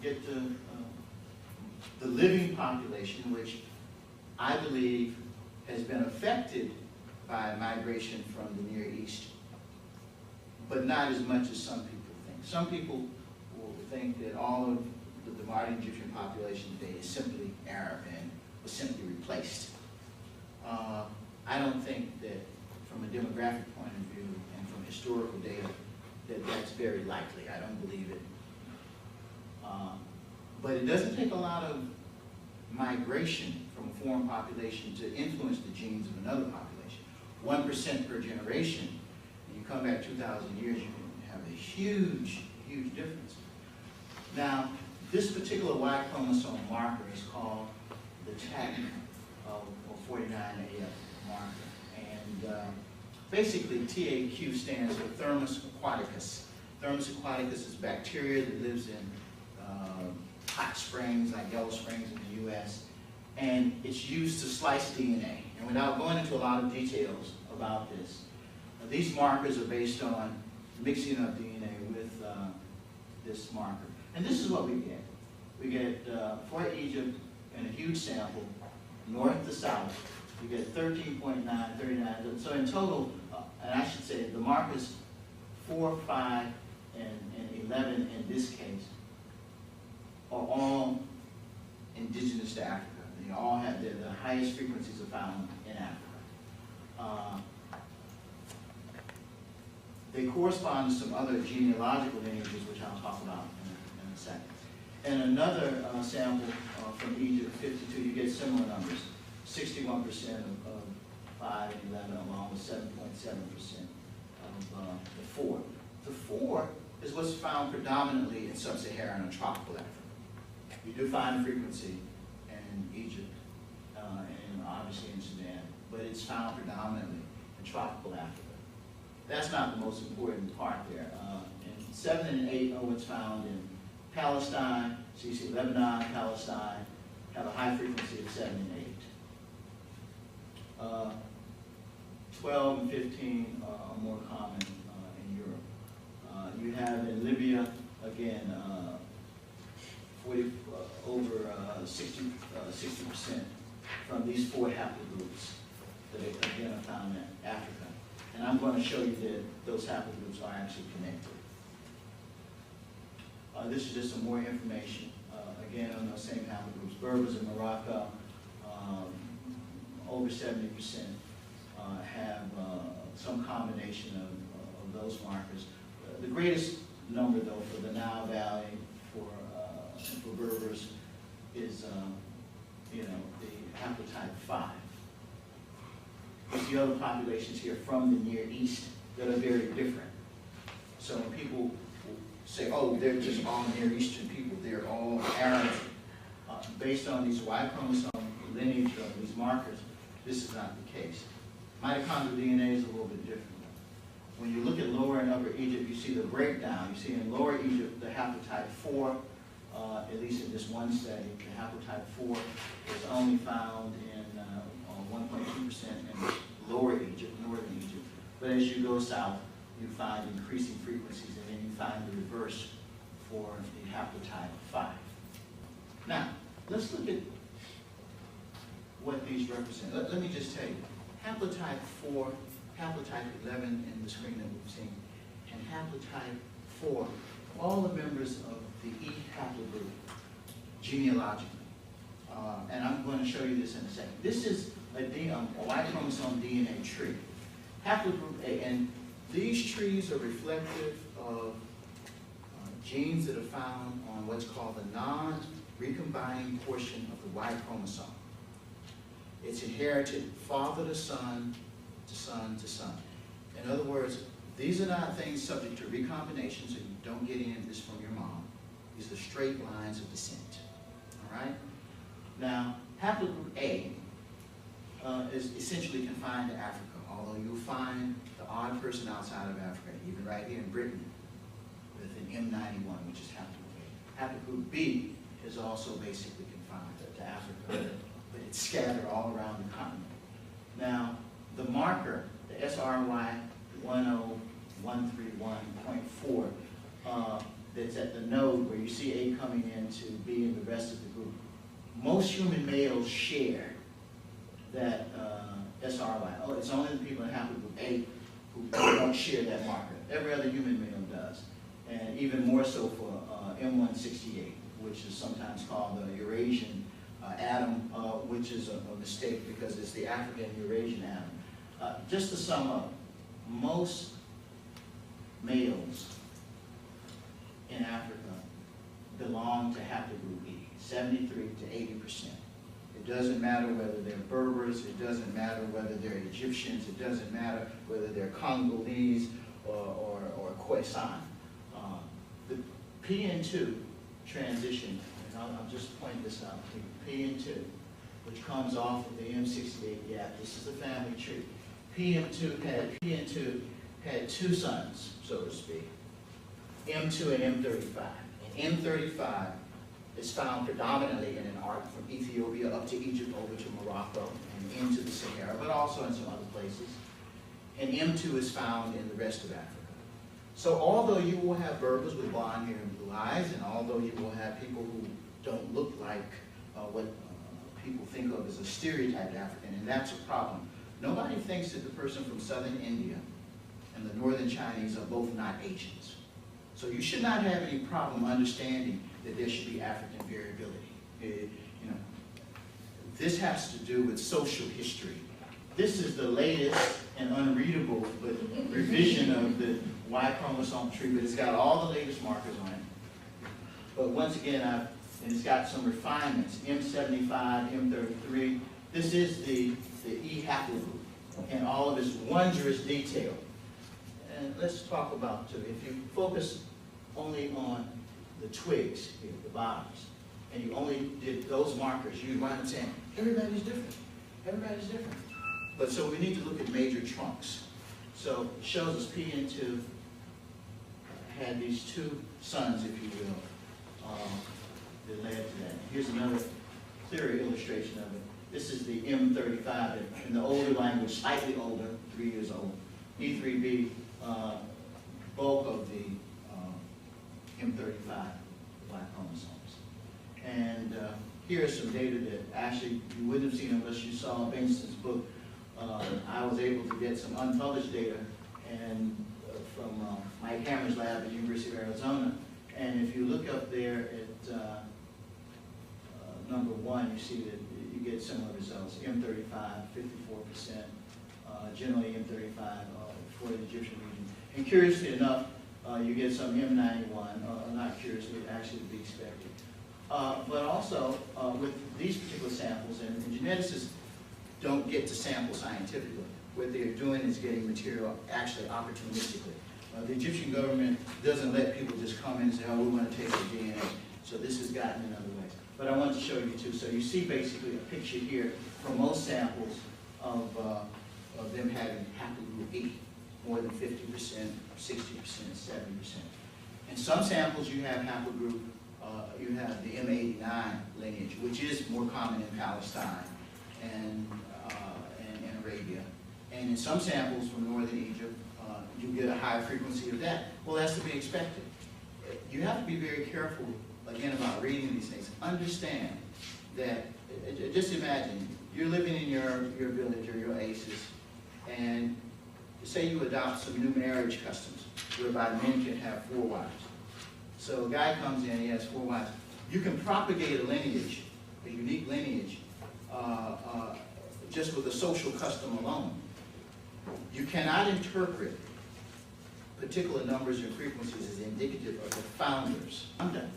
get to the living population, which I believe has been affected by migration from the Near East, but not as much as some people think. Some people will think that all of the modern Egyptian population today is simply Arab and was simply replaced. I don't think that from a demographic point of view and from historical data that that's very likely. I don't believe it. But it doesn't take a lot of migration from a foreign population to influence the genes of another population. 1% per generation, and you come back 2,000 years, you can have a huge, huge difference. Now, this particular Y chromosome marker is called the TAC or 49AF marker. And basically, TAQ stands for Thermus aquaticus. Thermus aquaticus is bacteria that lives in hot springs, like Yellow Springs in the US, and it's used to slice DNA. And without going into a lot of details about this, these markers are based on mixing up DNA with this marker. And this is what we get. We get, for Egypt, in a huge sample, north to south, you get 13.9, 39. So in total, and I should say, the markers 4, 5, and 11 in this case are all indigenous to Africa. They all have the highest frequencies are found in Africa. They correspond to some other genealogical lineages, which I'll talk about in a second. And another sample from Egypt, 52, you get similar numbers. 61% of 5 and 11, along with 7.7% of the 4. The 4 is what's found predominantly in sub-Saharan and tropical Africa. You do find frequency in Egypt and obviously in Sudan, but it's found predominantly in tropical Africa. That's not the most important part there. And 7 and 8 are what's found in Palestine. So you see Lebanon, Palestine have a high frequency of 7 and 8. 12 and 15 are more common in Europe. You have in Libya, again, over 60% from these 4 haplogroups that again are found in Africa. And I'm going to show you that those haplogroups are actually connected. This is just some more information. Again, on those same haplogroups. Berbers in Morocco, over 70% have some combination of those markers. The greatest number, though, for the Nile Valley, for Berbers, is the haplotype 5. You see other populations here from the Near East that are very different. So when people say, oh, they're just all Near Eastern people, they're all Arab, based on these Y chromosome lineage of these markers, this is not the case. Mitochondrial DNA is a little bit different. When you look at Lower and Upper Egypt, you see the breakdown. You see in Lower Egypt, the haplotype 4, at least in this one study, the haplotype 4 is only found in 1.2% in Lower Egypt, Northern Egypt. But as you go south, you find increasing frequencies, and then you find the reverse for the haplotype 5. Now, let's look at what these represent. Let me just tell you, haplotype 4, haplotype 11 in the screen that we've seen, and haplotype 4, all the members of the E haplogroup genealogically. And I'm going to show you this in a second. This is a Y chromosome DNA tree. Haplogroup A, and these trees are reflective of genes that are found on what's called the non-recombining portion of the Y chromosome. It's inherited father to son to son to son. In other words, these are not things subject to recombination, so you don't get any of this from your mom. These are straight lines of descent. All right? Now, haplogroup A is essentially confined to Africa, although you'll find the odd person outside of Africa, even right here in Britain, with an M91, which is haplogroup A. Haplogroup B is also basically confined to Africa, but it's scattered all around the continent. Now, the marker, the SRY 10131.4, that's at the node where you see A coming in to be in the rest of the group. Most human males share that SRY. Oh, it's only the people in haplogroup A who don't share that marker. Every other human male does. And even more so for M168, which is sometimes called the Eurasian atom, which is a mistake because it's the African Eurasian atom. Just to sum up, most males in Africa belong to haplogroup E, 73 to 80%. It doesn't matter whether they're Berbers, it doesn't matter whether they're Egyptians, it doesn't matter whether they're Congolese or Khoisan. The PN2 transition, and I'll just point this out to you, PN2, which comes off of the M68 gap. This is the family tree. PN2 had two sons, so to speak, M2 and M35. And M35 is found predominantly in an arc from Ethiopia up to Egypt, over to Morocco, and into the Sahara, but also in some other places. And M2 is found in the rest of Africa. So although you will have Berbers with blonde hair and blue eyes, and although you will have people who don't look like what people think of as a stereotyped African, and that's a problem, nobody thinks that the person from southern India and the northern Chinese are both not Asians. So you should not have any problem understanding that there should be African variability. This has to do with social history. This is the latest and unreadable but revision of the Y chromosome tree, but it's got all the latest markers on it. But once again, and it's got some refinements, M75, M33. This is the E haplogroup and all of its wondrous detail. And let's talk about, too, if you focus only on the twigs here, the bottoms, and you only did those markers, you wind up saying, everybody's different. Everybody's different. But so we need to look at major trunks. So it shows us PN2 had these two sons, if you will, that led to that. Here's another clearer illustration of it. This is the M35 in the older language, slightly older, 3 years old. E3B, bulk of the M35 Y chromosomes. And here's some data that actually you wouldn't have seen unless you saw Benson's book. I was able to get some unpublished data and from Mike Hammer's lab at the University of Arizona. And if you look up there at number 1, you see that you get similar results. M35, 54%, generally M35 for the Egyptian region. And curiously enough, you get some M91, not curiously, actually to be expected. But also, with these particular samples, and geneticists don't get to sample scientifically. What they're doing is getting material actually opportunistically. The Egyptian government doesn't let people just come in and say, oh, we want to take their DNA. So this is gotten in other ways. But I wanted to show you too. So you see basically a picture here from most samples of them having haplogroup E, more than 50%, 60%, 70%. In some samples you have haplogroup, you have the M89 lineage, which is more common in Palestine and Arabia. And in some samples from northern Egypt, you get a high frequency of that. Well, that's to be expected. You have to be very careful, again, about reading these things. Understand that, just imagine, you're living in your village or your oasis, and say you adopt some new marriage customs, whereby men can have 4 wives. So a guy comes in, he has 4 wives. You can propagate a lineage, a unique lineage, just with a social custom alone. You cannot interpret particular numbers and frequencies as indicative of the founders. I'm done.